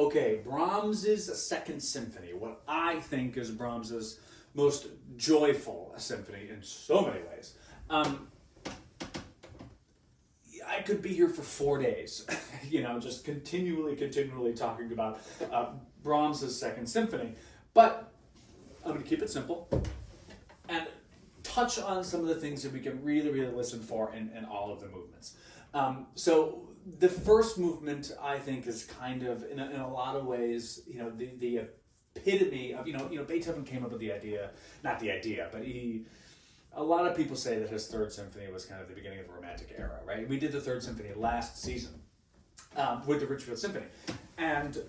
Okay, Brahms's Second Symphony, what I think is Brahms's most joyful symphony in so many ways. I could be here for 4 days, just continually talking about Brahms's Second Symphony. But I'm going to keep it simple and touch on some of the things that we can really listen for in all of the movements. So the first movement, I think, is kind of, in a lot of ways, the epitome of, Beethoven came up with the idea, not the idea, but a lot of people say that his Third Symphony was kind of the beginning of the Romantic era, right? We did the Third Symphony last season with the Richfield Symphony. And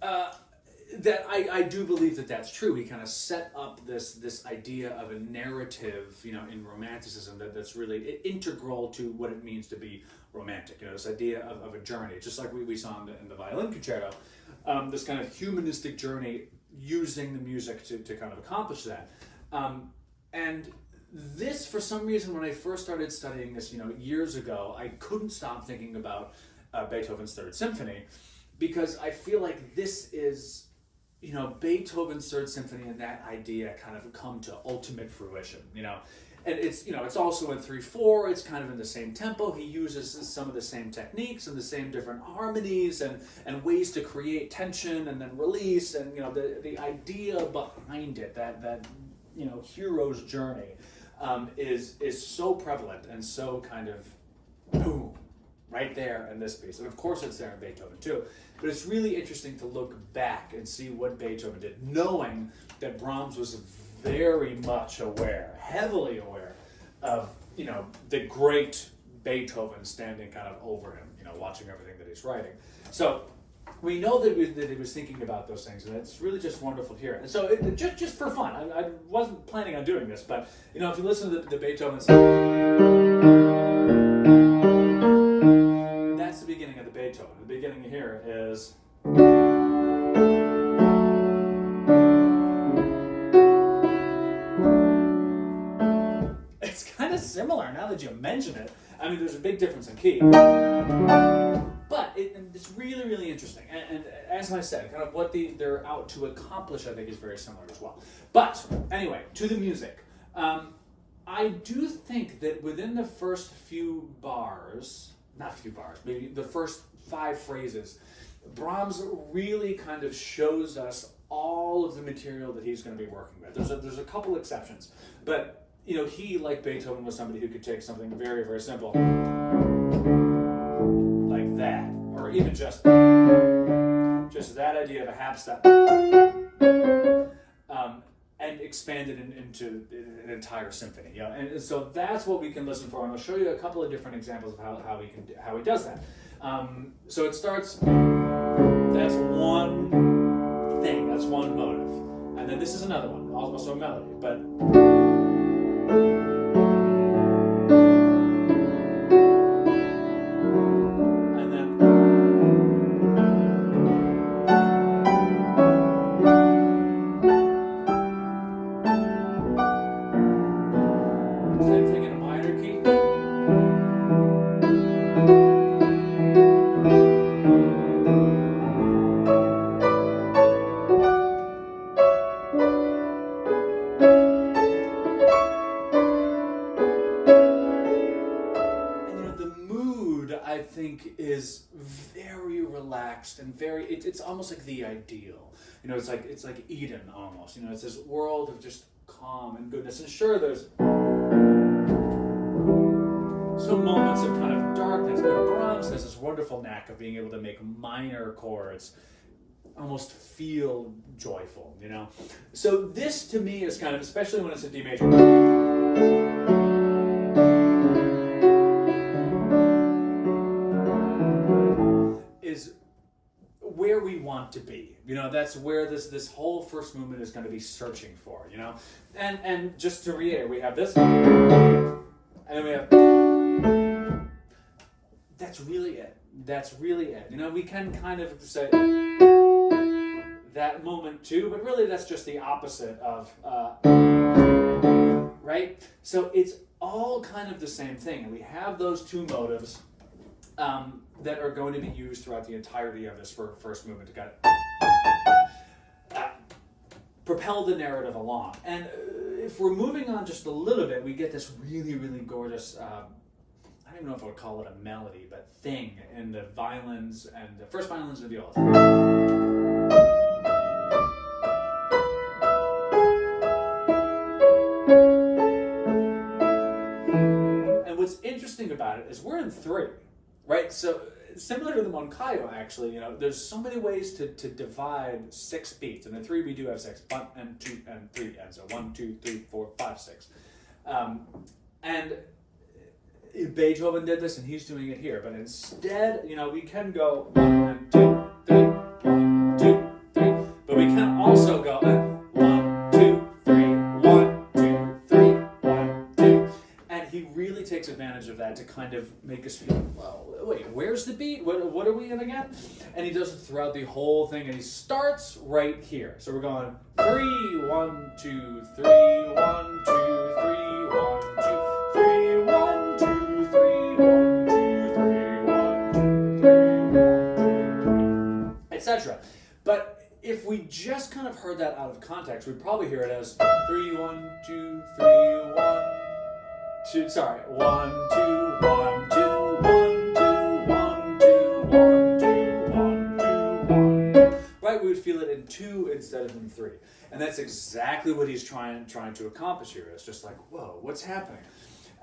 that I do believe that that's true. He kind of set up this idea of a narrative, in Romanticism that's really integral to what it means to be romantic. This idea of a journey, just like we saw in the violin concerto, this kind of humanistic journey using the music to kind of accomplish that. And this, for some reason, when I first started studying this, years ago, I couldn't stop thinking about Beethoven's Third Symphony, because I feel like this is, Beethoven's Third Symphony and that idea kind of come to ultimate fruition, And it's also in 3/4, it's kind of in the same tempo. He uses some of the same techniques and the same different harmonies and ways to create tension and then release, and, the idea behind it, that hero's journey, is so prevalent and so kind of boom, right there in this piece. And of course it's there in Beethoven too. But it's really interesting to look back and see what Beethoven did, knowing that Brahms was very much aware, heavily aware of, the great Beethoven standing kind of over him, watching everything that he's writing. So we know that he was thinking about those things, and it's really just wonderful to hear. And so just for fun, I wasn't planning on doing this, but, if you listen to the Beethoven, that's the beginning of the Beethoven. The beginning here is... It's kind of similar now that you mention it. I mean, there's a big difference in key. But it's really interesting. And as I said, kind of what they're out to accomplish, I think, is very similar as well. But anyway, to the music. I do think that within the first maybe the first 5 phrases, Brahms really kind of shows us all of the material that he's going to be working with. There's a couple exceptions, but he, like Beethoven, was somebody who could take something very simple, like that, or even just that idea of a half step, and expand it into an entire symphony. And so that's what we can listen for, and I'll show you a couple of different examples of how he does that. So it starts. That's one thing. That's one motive, and then this is another one, also a melody, but. Is very relaxed and very. It's almost like the ideal. It's like Eden almost. It's this world of just calm and goodness. And sure, there's some moments of kind of darkness, but Brahms has this wonderful knack of being able to make minor chords almost feel joyful. So this to me is kind of, especially when it's a D major. Is where we want to be. That's where this whole first movement is going to be searching for, And just to reiterate, we have this, and then we have, that's really it. We can kind of say that moment too, but really that's just the opposite of, right? So it's all kind of the same thing, and we have those two motives. that are going to be used throughout the entirety of this first movement to kind of propel the narrative along. And if we're moving on just a little bit, we get this really, really gorgeous, I don't even know if I would call it a melody, but thing in the violins and the first violins and violas. And what's interesting about it is we're in 3, right? So similar to the Moncayo, actually, there's so many ways to divide 6 beats. And in 3 we do have 6, 1 and 2 and 3, and so 1, 2, 3, 4, 5, 6. And Beethoven did this, and he's doing it here. But instead, we can go 1 and 2, 3, 1, 2, 3. But we can also go 1, 2, 3, 1, 2, 3, 1, 2. And he really takes advantage of that to kind of make us feel, well, wait, where's the beat? What are we in again? And he does it throughout the whole thing, and he starts right here. So we're going 3, 1, 2, 3, 1, 2, 3, 1, 2, 3, 1, 2, 3, 1, 2, 3, 1, 2, 3, 1, 2, 3, etc. But if we just kind of heard that out of context, we'd probably hear it as 3, 1, 2, 3, 1, 2, sorry, 1, 2, 1, 2, 1, 2, 1, 2, 1, 2, 1, 2, 1. Right? We would feel it in 2 instead of in 3. And that's exactly what he's trying to accomplish here. It's just like, whoa, what's happening?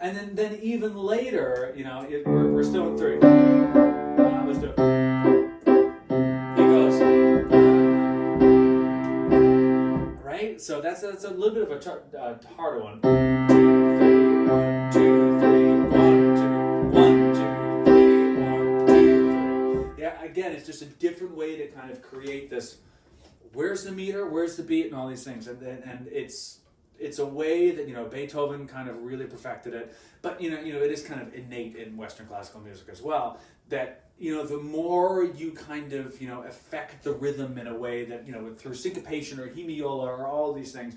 And then even later, we're still in 3. Let's do it. He goes, right? So that's a little bit of a harder one. 2, 3, 1, 2, 1, 2, 3, 1, 2, 3. Yeah, again, it's just a different way to kind of create this. Where's the meter? Where's the beat? And all these things, and it's a way that Beethoven kind of really perfected it. But it is kind of innate in Western classical music as well. That the more you kind of affect the rhythm in a way that through syncopation or hemiola or all these things,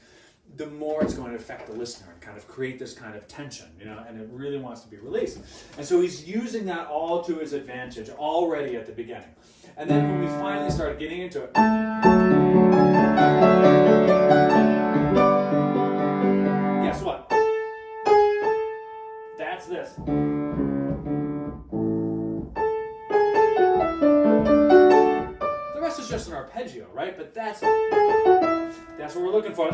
the more it's going to affect the listener and kind of create this kind of tension, and it really wants to be released. And so he's using that all to his advantage already at the beginning. And then when we finally started getting into it, guess what? That's this. The rest is just an arpeggio, right? But that's what we're looking for.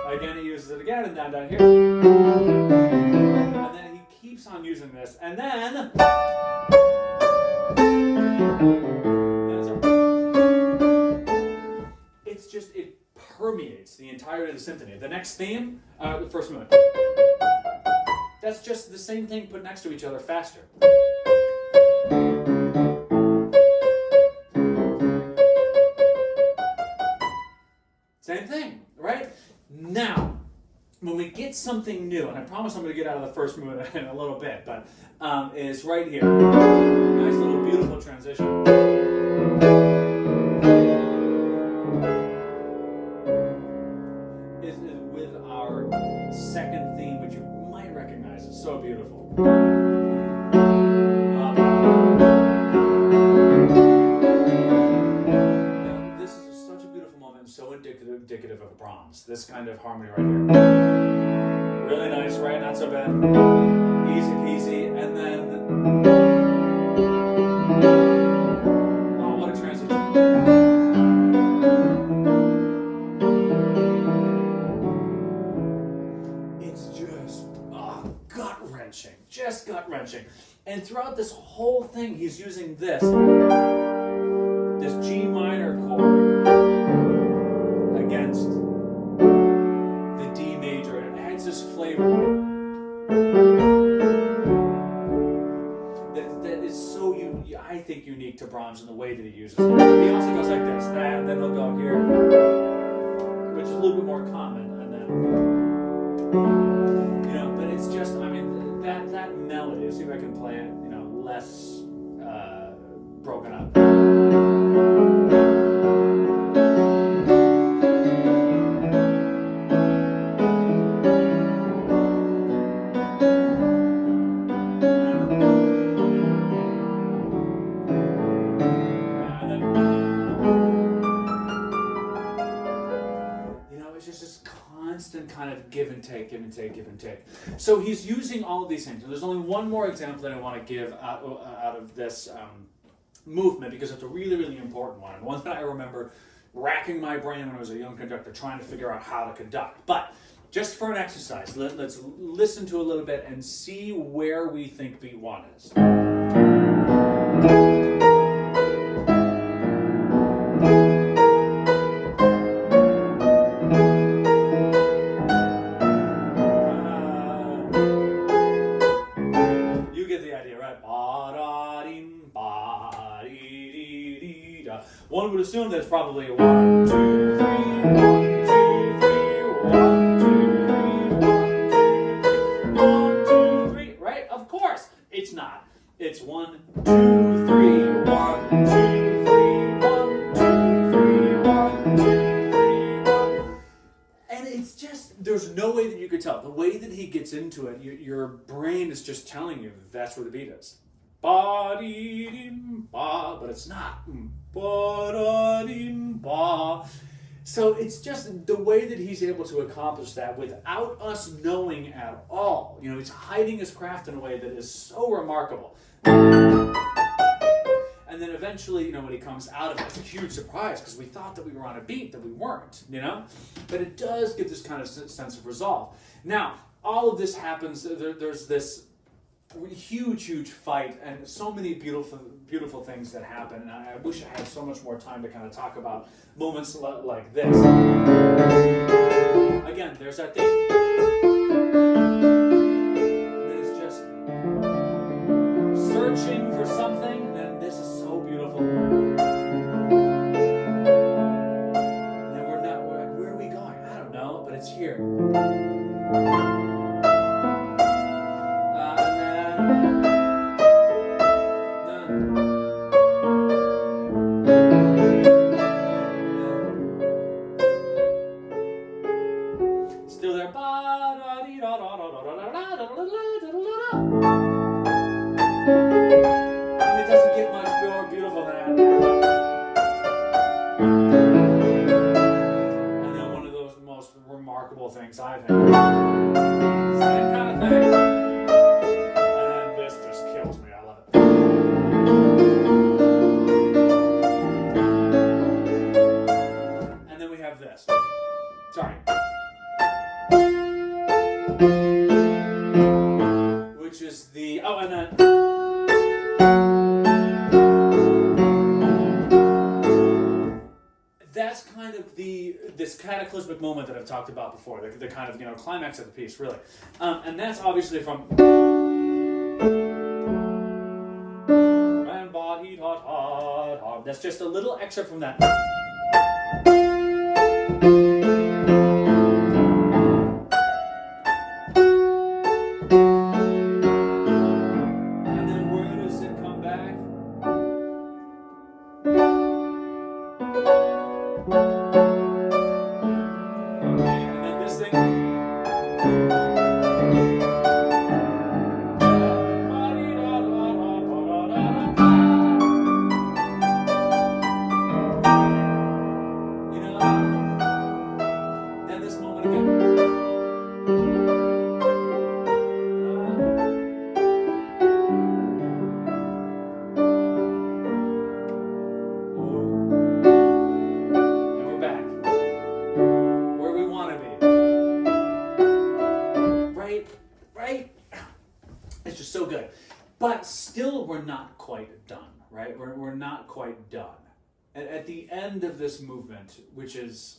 Again, he uses it again, and down here. And then he keeps on using this, and then it permeates the entirety of the symphony. The next theme, the first movement. That's just the same thing put next to each other faster. Same thing, right? Now, when we get something new, and I promise I'm going to get out of the first movement in a little bit, but is right here. Nice little beautiful transition. Is with our second theme, which you might recognize. It's so beautiful. So indicative of Brahms. This kind of harmony right here. Really nice, right? Not so bad. Easy peasy. And then, oh, what a transition. It's just gut-wrenching. Just gut-wrenching. And throughout this whole thing, he's using this G minor chord against the D major. It adds this flavor that is so I think unique to Brahms in the way that he uses it. He also goes like this, that, and then he'll go here, which is a little bit more common, and then but it's just that melody. See if I can play it, less broken up. kind of give and take, give and take, give and take. So he's using all of these things. And there's only one more example that I want to give out of this movement, because it's a really, really important one. And one that I remember racking my brain when I was a young conductor, trying to figure out how to conduct. But just for an exercise, let's listen to a little bit and see where we think beat 1 is. You get the idea, right? One would assume that's probably a 1, 2, 3, 1, 2, 3, 1, 2, 3, 1, 2, 3, 1, 2, 3, right? Of course, it's not. It's 1, 2, 3, 1, 2, 3, 1, 2, 3, 1, 2, 3, 1. And it's just, there's no way that you could tell. The way that he gets into it, your brain is just telling you that's where the beat is. Ba-dee-dim-ba, but it's not. Ba-da-dim-ba. So it's just the way that he's able to accomplish that without us knowing at all. You know, he's hiding his craft in a way that is so remarkable. And then eventually, you know, when he comes out of it, it's a huge surprise because we thought that we were on a beat, that we weren't, you know? But it does give this kind of sense of resolve. Now, all of this happens, there's this huge fight and so many beautiful things that happen, and I wish I had so much more time to kind of talk about moments like this. Again, there's that thing, and then it's just searching for something, and this is so beautiful. And then we're like, where are we going? I don't know, but it's here. Still there. And it doesn't get much more beautiful than that. And then one of those most remarkable things, I think. Same kind of thing. And then this just kills me. I love it. And then we have this. Sorry. Which is the, oh, and then that's kind of this cataclysmic moment that I've talked about before, the kind of, you know, climax of the piece, really. And that's obviously from that's just a little excerpt from that. But still, we're not quite done, right? We're not quite done. At the end of this movement, which is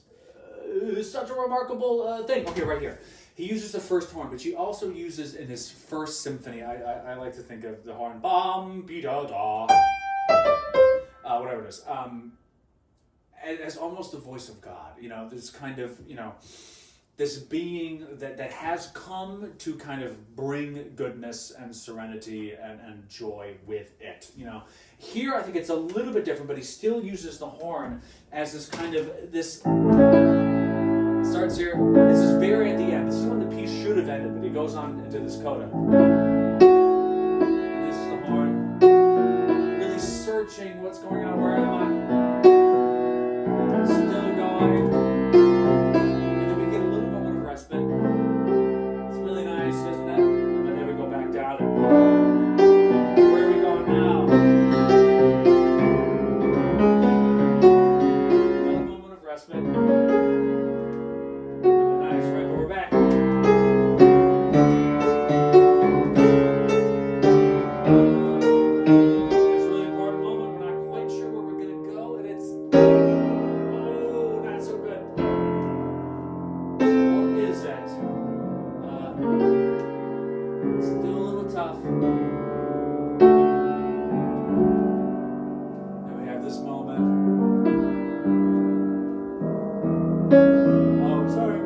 such a remarkable thing. Okay, right here. He uses the first horn, but he also uses in his first symphony, I like to think of the horn, bam, be da da, whatever it is, as almost the voice of God. You know, this kind of, you know, this being that has come to kind of bring goodness and serenity and joy with it. You know, here I think it's a little bit different, but he still uses the horn as this kind of this. It starts here. This is very at the end. This is when the piece should have ended, but he goes on into this coda. And this is the horn, really searching what's going on. Where am I? Still going. But Oh, sorry.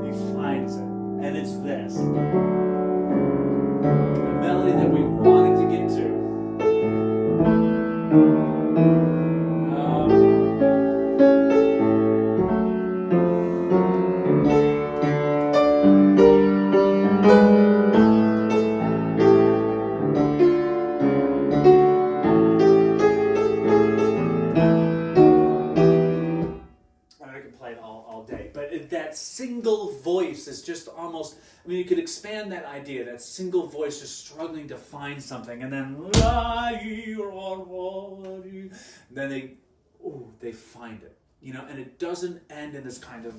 He finds it, and it's this. The melody that we wanted to get to. I could play it all day, but that single voice is just almost, I mean, you could expand that idea, that single voice just struggling to find something, and then they find it, you know, and it doesn't end in this kind of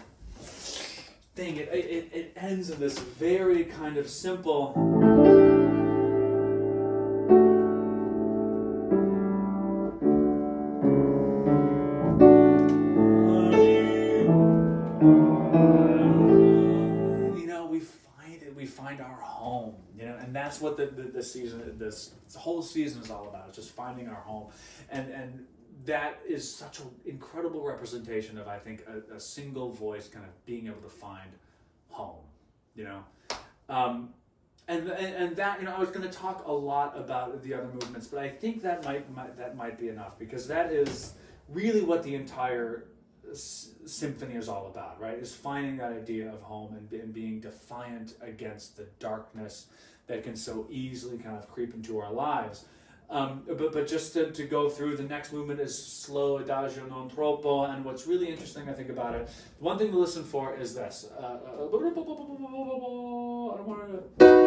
thing. It ends in this very kind of simple. We find our home, you know, and that's what the season, this whole season is all about. It's just finding our home, and that is such an incredible representation of, I think, a single voice kind of being able to find home, you know, and that, you know, I was going to talk a lot about the other movements, but I think that might be enough, because that is really what the entire symphony is all about, right? Is finding that idea of home and being defiant against the darkness that can so easily kind of creep into our lives. But just to go through, the next movement is slow, adagio non troppo, and what's really interesting, I think, about it, one thing to listen for is this. I don't want to...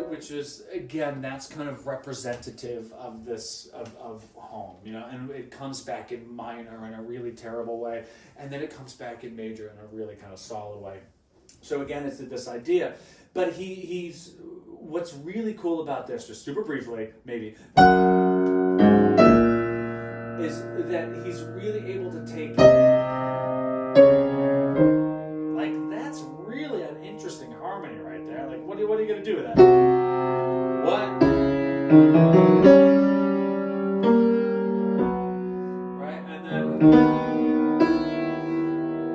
Which is, again, that's kind of representative of this, of home, you know, and it comes back in minor in a really terrible way, and then it comes back in major in a really kind of solid way. So again, it's this idea, but he's, what's really cool about this, just super briefly, maybe, is that he's really able to take, like, that's really an interesting harmony right there. Like, what are you gonna do with that? What? Right, and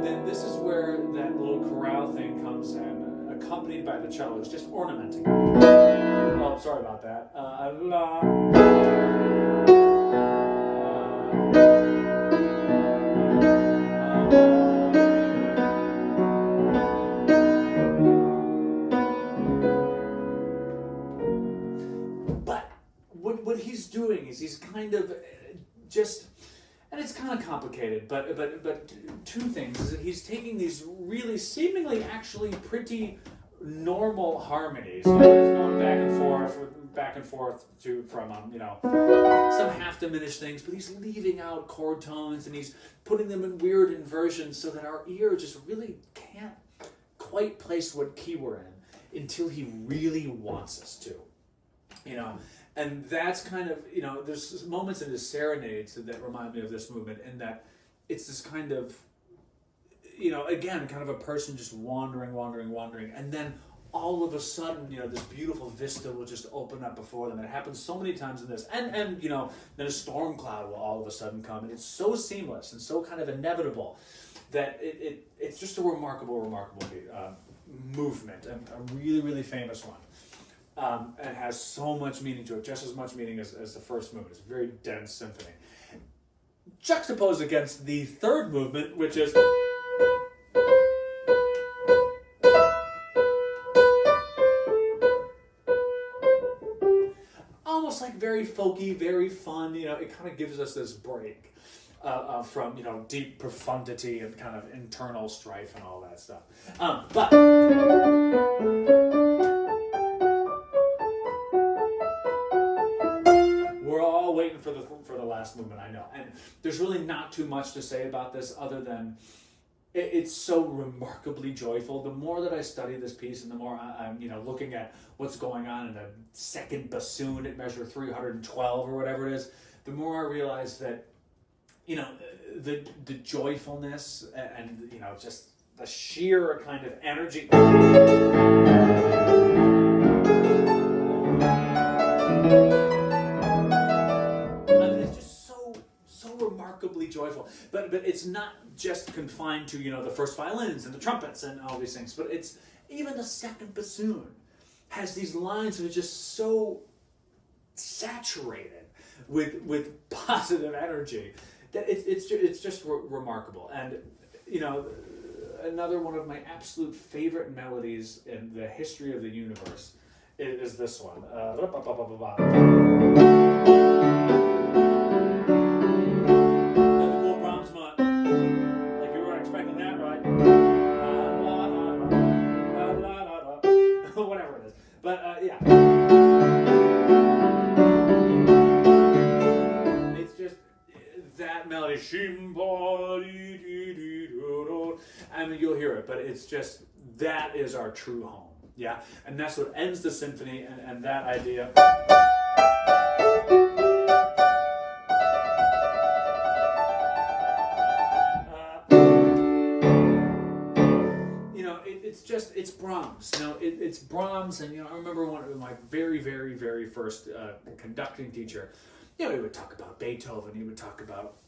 then this is where that little chorale thing comes in, accompanied by the cello. It's just ornamenting. Oh, sorry about that. But what he's doing is he's kind of just, and it's kind of complicated, but two things is that he's taking these really seemingly actually pretty normal harmonies, you know, he's going back and forth from you know, some half diminished things, but he's leaving out chord tones and he's putting them in weird inversions so that our ear just really can't quite place what key we're in until he really wants us to, you know. And that's kind of, you know, there's moments in his serenades that remind me of this movement, in that it's this kind of, you know, again, kind of a person just wandering, and then all of a sudden, you know, this beautiful vista will just open up before them. It happens so many times in this, and you know, then a storm cloud will all of a sudden come, and it's so seamless and so kind of inevitable that it's just a remarkable movement, and a really famous one. And has so much meaning to it, just as much meaning as the first movement. It's a very dense symphony. Juxtaposed against the third movement, which is almost like very folky, very fun. You know, it kind of gives us this break from, you know, deep profundity and kind of internal strife and all that stuff. But we're all waiting for the last movement, I know. And there's really not too much to say about this other than it's so remarkably joyful. The more that I study this piece, and the more I'm, you know, looking at what's going on in the second bassoon at measure 312 or whatever it is, the more I realize that, you know, the joyfulness and, you know, just the sheer kind of energy. Remarkably joyful, but it's not just confined to, you know, the first violins and the trumpets and all these things, but it's even the second bassoon has these lines that are just so saturated with positive energy that it's just remarkable. And you know, another one of my absolute favorite melodies in the history of the universe is this one. Whatever it is, but yeah, it's just that melody. I mean, you'll hear it, but it's just that is our true home, yeah, and that's what ends the symphony, and that idea. It's Brahms. You know, it's Brahms, and you know, I remember one of my very, very, very first conducting teacher. You know, he would talk about Beethoven, he would talk about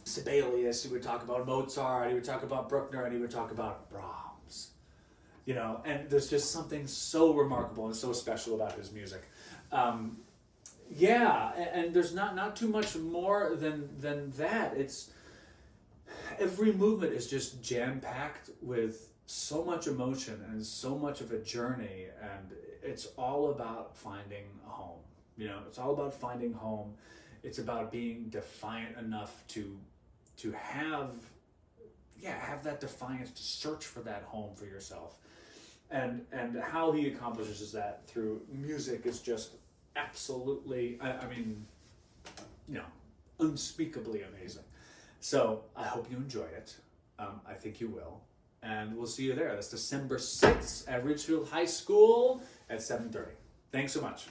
Sibelius, he would talk about Mozart, he would talk about Bruckner, and he would talk about Brahms. You know, and there's just something so remarkable and so special about his music. Yeah, and there's not too much more than that. It's every movement is just jam-packed with so much emotion and so much of a journey, and it's all about finding a home. You know, it's all about finding home. It's about being defiant enough to have that defiance to search for that home for yourself. And how he accomplishes that through music is just absolutely, I mean, you know, unspeakably amazing. So I hope you enjoy it. I think you will. And we'll see you there. That's December 6th at Ridgefield High School at 7:30. Thanks so much.